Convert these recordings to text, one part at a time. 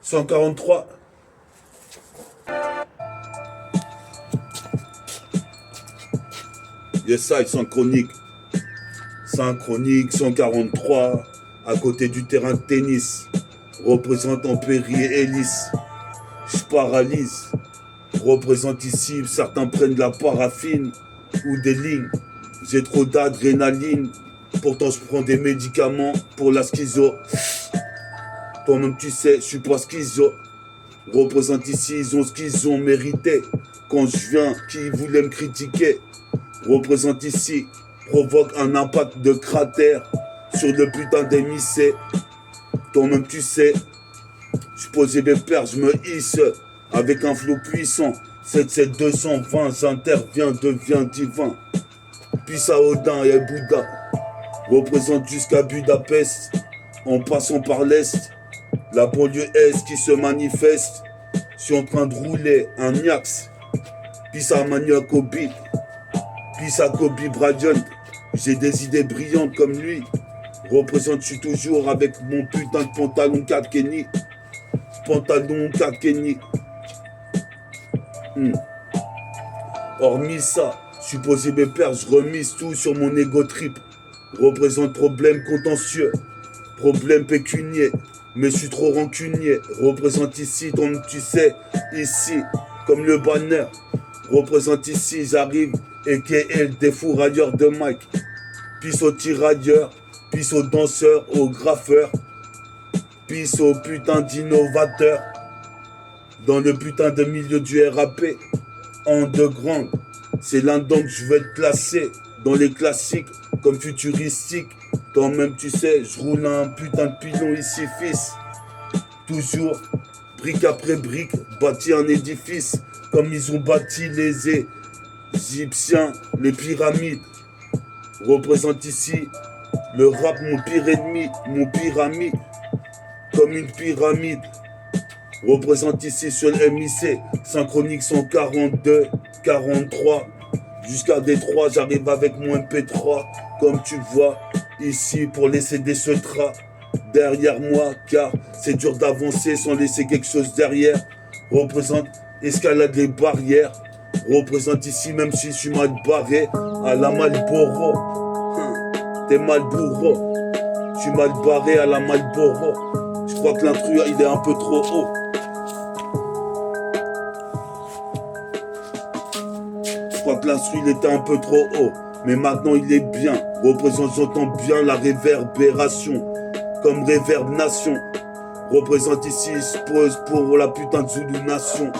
143. Yes, ça, synchronique. Synchronique 143, à côté du terrain de tennis. Représentant Perry et Ellis. Je paralyse. Représente ici, certains prennent de la paraffine ou des lignes. J'ai trop d'adrénaline. Pourtant, je prends des médicaments pour la schizo. Toi-même, tu sais, je suis pas schizo. Représente ici, ils ont ce qu'ils ont mérité. Quand je viens, qui voulait me critiquer. Représente ici, provoque un impact de cratère sur le putain d'émissé. Toi-même, tu sais, je posais mes pères, je me hisse avec un flot puissant. 77220, j'interviens, deviens divin. Puis ça Odin et Bouddha représente jusqu'à Budapest, en passant par l'Est, la banlieue Est qui se manifeste. Je suis en train de rouler un Niax, puis ça Manu à Kobe, puis ça Kobe Bryant. J'ai des idées brillantes comme lui. Représente, je suis toujours avec mon putain de pantalon 4 Kenny. Pantalon 4 Kenny. Hormis ça, je suis posé mes pères, je remise tout sur mon ego trip. Représente problème contentieux, problème pécunier, mais je suis trop rancunier. Représente ici, donc tu sais, ici, comme le banner. Représente ici, j'arrive, a.k.a. des fourrailleurs de Mike. Pisse aux tirailleurs, pisse aux danseurs, aux graffeurs, pisse aux putains d'innovateurs. Dans le putain de milieu du RAP, underground, c'est là-dedans que je vais être classé. Dans les classiques, comme futuristique. Toi-même, tu sais, je roule un putain de pilon ici, fils. Toujours, brique après brique, bâti un édifice. Comme ils ont bâti les Égyptiens, les pyramides. Représente ici le rap, mon pire ennemi, mon pyramide. Comme une pyramide. Représente ici sur le MIC, synchronique 142, 43. Jusqu'à Détroit, j'arrive avec mon MP3, comme tu vois, ici pour laisser des seutras derrière moi, car c'est dur d'avancer sans laisser quelque chose derrière. Représente, escalade les barrières. Représente ici, même si je suis mal barré, à la Malboro. T'es mal bourreau, je suis mal barré à la Malboro. Je crois que l'intrus, il est un peu trop haut. Je crois que l'instru il était un peu trop haut, mais maintenant il est bien. Représente, j'entends bien la réverbération, comme réverb nation. Représente ici, je pose pour la putain de Zulu Nation.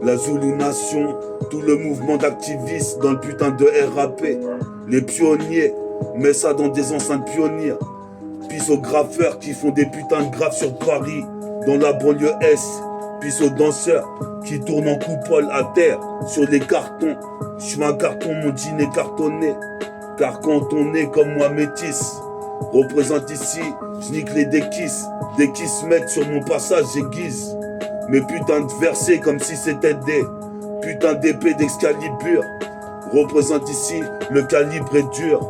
La Zulu Nation, tout le mouvement d'activistes dans le putain de RAP. Les pionniers, mets ça dans des enceintes pionnières. Puis aux graffeurs qui font des putains de graphes sur Paris, dans la banlieue Est. Puis aux danseurs qui tournent en coupole à terre sur les cartons. Je suis un carton, mon jean est cartonné. Car quand on est comme moi métis, représente ici, je nique les déquisses. Dès qu'ils se mettent sur mon passage, j'aiguise. Mes putains de versets comme si c'était des putains d'épées d'Excalibur. Représente ici, le calibre est dur.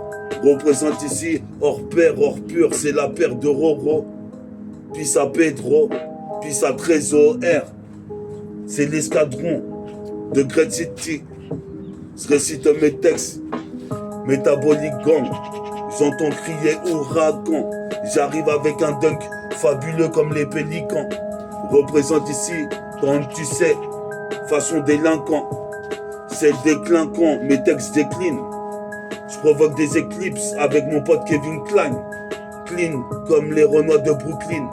Représente ici, hors pair, hors pur, c'est la paire de Roro. Puis ça Pedro, puis ça Trésor R. C'est l'escadron de Great City. Je récite mes textes, métabolique gang. J'entends crier ouragan. J'arrive avec un dunk fabuleux comme les pélicans. Représente ici, comme tu sais, façon délinquant. C'est déclinquant, mes textes déclinent. Je provoque des éclipses avec mon pote Kevin Klein. Clean comme les Renois de Brooklyn.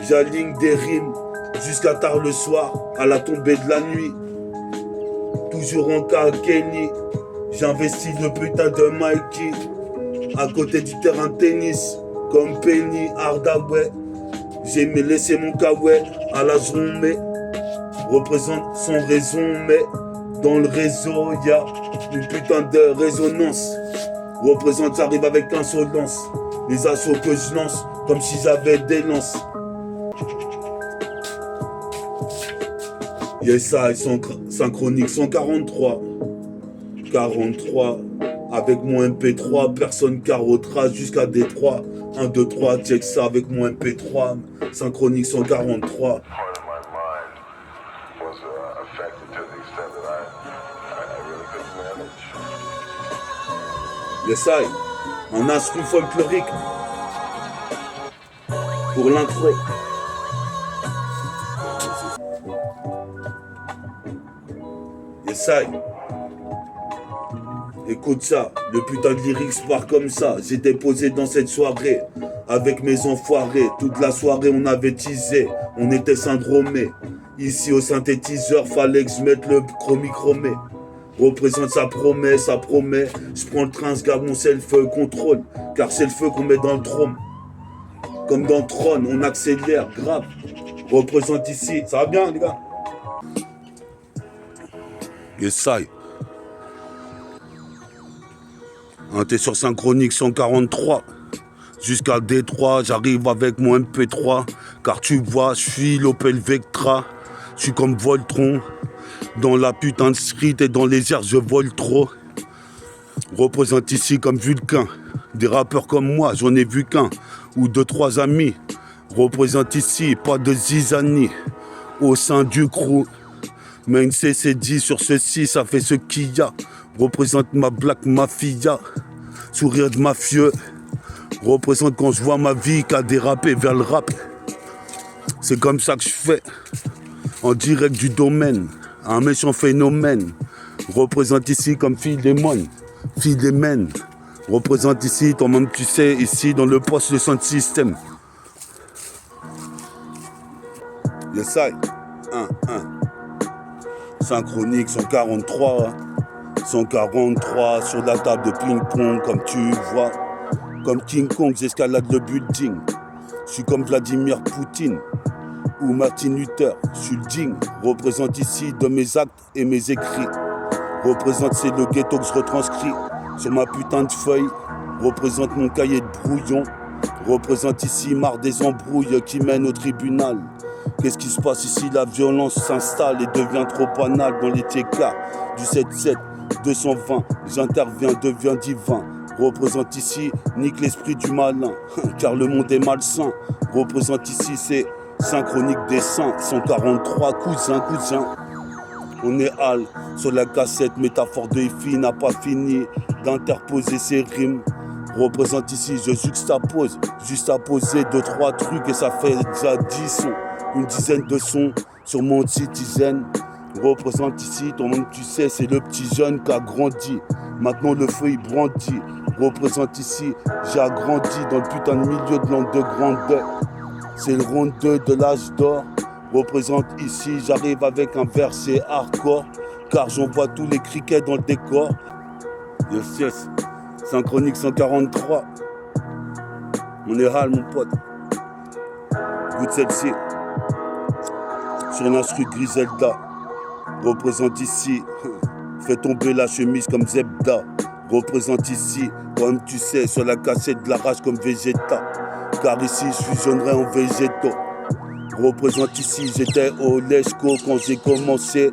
J'aligne des rimes jusqu'à tard le soir, à la tombée de la nuit. Toujours en cas Kenny, j'investis le putain de Mikey. À côté du terrain de tennis, comme Penny Hardaway. J'ai laissé mon kawaii à la journée. Représente sans raison, mais dans le réseau, y a une putain de résonance. Représente, j'arrive avec insolence. Les assauts que je lance, comme si j'avais des lances. Yes, ça, synchronique 143. 43, Avec mon MP3, personne carottera jusqu'à Détroit. 1, 2, 3, check ça avec mon MP3. Synchronique 143. Yes, I. Un instru folklorique pour l'intro. Yes, I. Écoute ça, le putain de lyrics part comme ça. J'étais posé dans cette soirée avec mes enfoirés. Toute la soirée on avait teasé, on était syndromés. Ici au synthétiseur, fallait que je mette le chromé. Représente sa promesse, ça promet. Je prends le train, je garde mon self contrôle. Car c'est le feu qu'on met dans le trône. Comme dans Tron, on accélère, grave. Représente ici, ça va bien les gars? Yes, I. T'es sur Synchronique 143. Jusqu'à Détroit, j'arrive avec mon MP3. Car tu vois, je suis l'Opel Vectra. Je suis comme Voltron. Dans la putain de street et dans les airs, je vole trop. Représente ici comme Vulcain. Des rappeurs comme moi, j'en ai vu qu'un. Ou 2-3 amis. Représente ici, pas de zizanie. Au sein du crew. Mais une CC10 sur ceci, ça fait ce qu'il y a. Représente ma black mafia. Sourire de mafieux. Représente quand je vois ma vie qu'à déraper vers le rap. C'est comme ça que je fais. En direct du domaine. Un méchant phénomène. Représente ici comme fille des moines. Fille des mènes. Représente ici, toi-même tu sais, ici dans le poste de son système. Yes, I. 1. Synchronique 143. 143 sur la table de ping-pong, comme tu vois. Comme King Kong, j'escalade le building. Je suis comme Vladimir Poutine ou Martin Luther. Je suis le digne. Représente ici de mes actes et mes écrits. Représente, c'est le ghetto que je retranscris sur ma putain de feuille. Représente mon cahier de brouillon. Représente ici, marre des embrouilles qui mènent au tribunal. Qu'est-ce qui se passe ici? La violence s'installe et devient trop banale dans les TK du 7-7, 220. J'interviens, deviens divin. Représente ici, nique l'esprit du malin, car le monde est malsain. Représente ici, c'est Synchronique des saints, 143 cousin. On est hal sur la cassette, métaphore de Ifi n'a pas fini d'interposer ses rimes. Représente ici, je juxtapose, juste à poser 2-3 trucs et ça fait déjà 10 sons, une dizaine de sons sur mon citizen. Représente ici, toi-même tu sais, c'est le petit jeune qui a grandi. Maintenant le feu il brandit. Représente ici, j'ai agrandi dans le putain de milieu de l'an de grandeur. C'est le rond 2 de l'âge d'or. Représente ici, j'arrive avec un verset hardcore. Car j'envoie tous les criquets dans le décor. Yes. Synchronique 143. On est hal mon pote. Goûte celle-ci. Sur l'instru Griselda. Représente ici. Fais tomber la chemise comme Zebda. Représente ici, comme tu sais, sur la cassette de la rage comme Vegeta. Car ici, je fusionnerai en végétaux. Représente ici, j'étais au Leshko quand j'ai commencé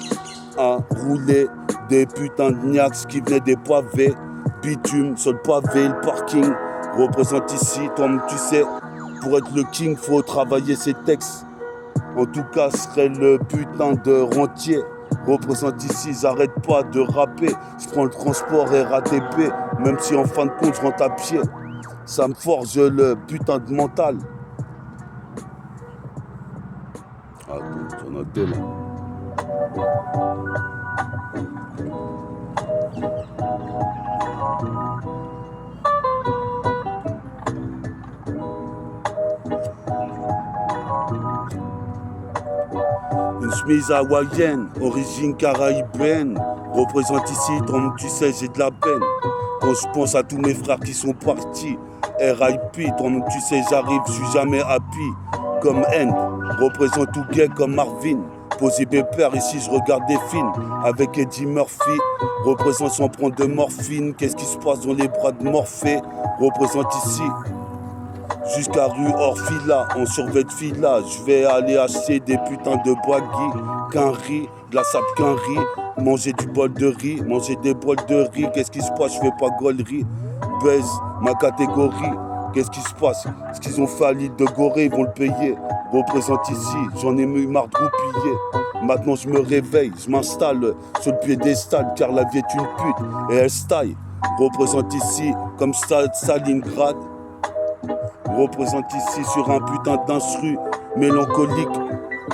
à rouler des putains de niax qui venaient des pavés. Bitume sur le pavé, le parking. Représente ici, toi-même tu sais, pour être le king, faut travailler ses textes. En tout cas, ce serait le putain de rentier. Représente ici, j'arrête pas de rapper. Je prends le transport RATP, même si en fin de compte je rentre à pied. Ça me forge le putain de mental. Attends, j'en ai deux là. Une chemise hawaïenne, origine caraïbène. Représente ici, donc tu sais, j'ai de la peine. Quand je pense à tous mes frères qui sont partis. RIP, donc tu sais, j'arrive, je suis jamais happy. Comme N, représente tout gay comme Marvin. Posé pépère, ici je regarde des films avec Eddie Murphy. Représente sans prendre de morphine. Qu'est-ce qui se passe dans les bras de Morphée? Représente ici. Jusqu'à rue Orfila, en survêt de fila, je vais aller acheter des putains de baggy, qu'un riz, de la sape qu'un riz, Manger du bol de riz, manger des bols de riz, qu'est-ce qui se passe, je fais pas gaulerie. Baise ma catégorie, qu'est-ce qui se passe? Ce qu'ils ont fait à l'île de Gorée, ils vont le payer. Représente ici, j'en ai eu marre de roupiller. Maintenant je me réveille, je m'installe sur le piédestal, car la vie est une pute et elle se taille. Représente ici comme Stalingrad. Représente ici sur un putain d'instru mélancolique.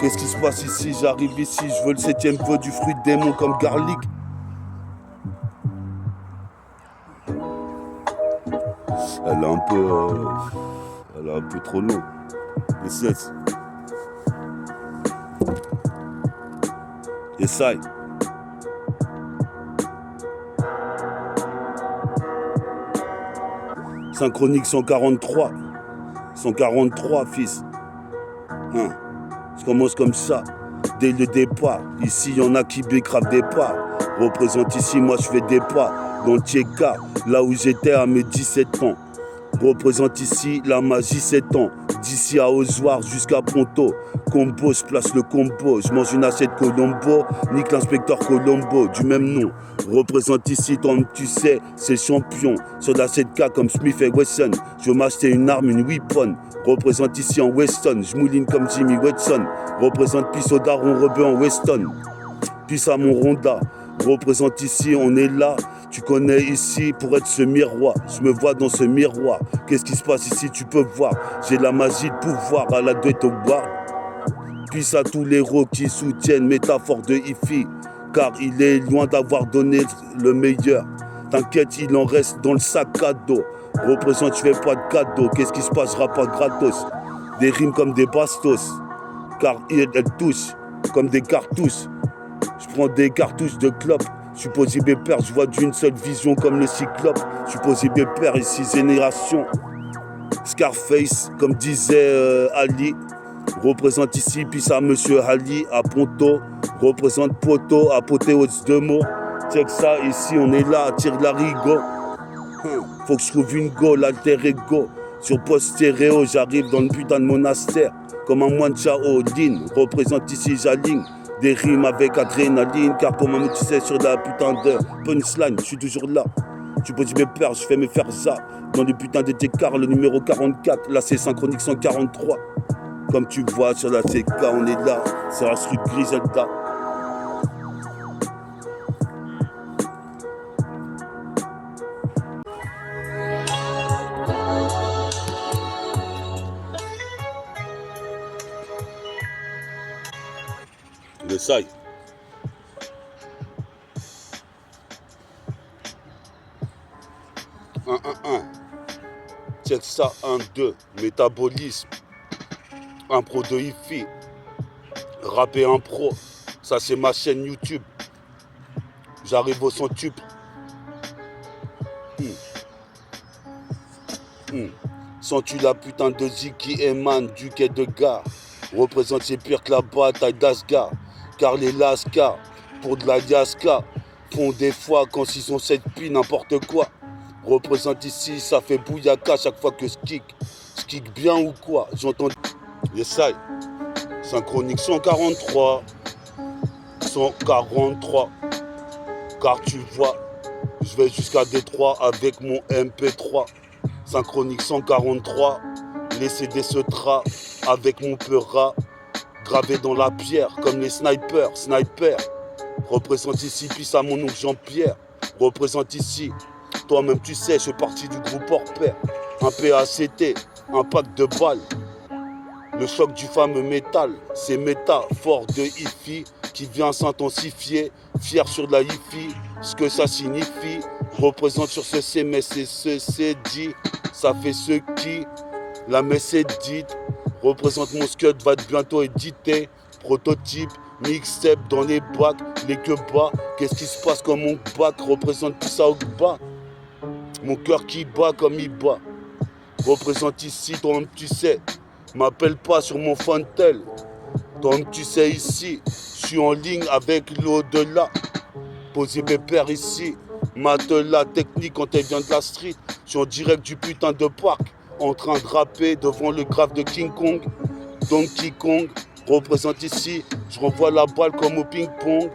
Qu'est-ce qui se passe ici? J'arrive ici, je veux le 7ème vœu du fruit de démon comme garlic. Elle est un peu trop long. Et c'est... Essaye. Synchronique 143. 143, fils. Hein. Je commence comme ça, dès le départ. Ici, il y en a qui bécravent des parts. Représente ici, moi je fais des pas. Dans le Tcheka, là où j'étais à mes 17 ans. Représente ici la magie 7 ans. D'ici à Ozoir jusqu'à Ponto. Combo, je place le combo. Je mange une assiette Colombo. Nique l'inspecteur Colombo, du même nom. Représente ici, toi tu sais, c'est champion. Sur la 7K comme Smith et Wesson. Je veux m'acheter une arme, une weapon. Représente ici en Weston. Je mouline comme Jimmy Watson. Représente pisse au daron rebeu en Weston. Pisse à mon Ronda. Représente ici, on est là. Tu connais ici pour être ce miroir. Je me vois dans ce miroir. Qu'est-ce qui se passe ici? Tu peux voir. J'ai la magie de pouvoir à la douette au bois. Pisse à tous les héros qui soutiennent métaphore de Ifi. Car il est loin d'avoir donné le meilleur. T'inquiète, il en reste dans le sac à dos. Représente, je fais pas de cadeau. Qu'est-ce qui se passe? Je rappe pas gratos. Des rimes comme des bastos. Car elles touchent comme des cartouches. Je prends des cartouches de clope. Je suis posé père, je vois d'une seule vision comme le cyclope. Je suis posé père, ici génération. Scarface, comme disait Ali. Représente ici, puis ça, monsieur Ali, à Ponto. Représente Poto, apothéose de mots. Check ça, ici, on est là, tire la rigo. Faut que je trouve une go, l'alter ego. Sur post stéréo, j'arrive dans le putain de monastère. Comme un moine Chao Din. Représente ici, j'aligne. Des rimes avec adrénaline, car comme un tu sais sur la putain de punchline, je suis toujours là. Tu peux dire mes pères, je fais me faire ça. Dans le putain de Descartes, le numéro 44, là c'est synchronique 143. Comme tu vois sur la CK, on est là, c'est la street Griselda. Le saille. Check ça, 1-2, métabolisme. Un pro de hi-fi. Rapper un pro. Ça c'est ma chaîne YouTube. J'arrive au son tube. Sens-tu la putain de zik qui émane du quai de gare? Représente c'est pire que la bataille d'Asgard. Car les Lascars, pour de la Yaska, font des fois quand ils ont cette pile n'importe quoi. Représente ici, ça fait bouillaka chaque fois que je kick. Je kick bien ou quoi? J'entends. Essaye. Synchronique 143. 143. Car tu vois, je vais jusqu'à Détroit avec mon MP3. Synchronique 143. Les CD se tra avec mon peura. Gravé dans la pierre comme les snipers. Sniper. Représente ici, puis à mon oncle Jean-Pierre. Représente ici. Toi-même tu sais, je suis parti du groupe hors-pair. Un PACT, un pack de balles. Le choc du fameux métal, c'est métaphore de hi-fi qui vient s'intensifier. Fier sur la hi-fi, ce que ça signifie. Représente sur ce C, mais c'est ce c'est dit. Ça fait ce qui, la messe est dite. Représente mon scud, va être bientôt édité. Prototype, mixtape dans les bacs, les que bas. Qu'est-ce qui se passe quand mon bac représente tout ça au bas? Mon cœur qui bat comme il bat. Représente ici, toi-même tu sais. M'appelle pas sur mon Fontel. Toi-même tu sais ici. Je suis en ligne avec l'au-delà. Posé mes pères ici. Matelas technique quand elle vient de la street. Je suis en direct du putain de parc. En train de rapper devant le graphe de King Kong. Donkey Kong représente ici. Je renvoie la balle comme au ping-pong.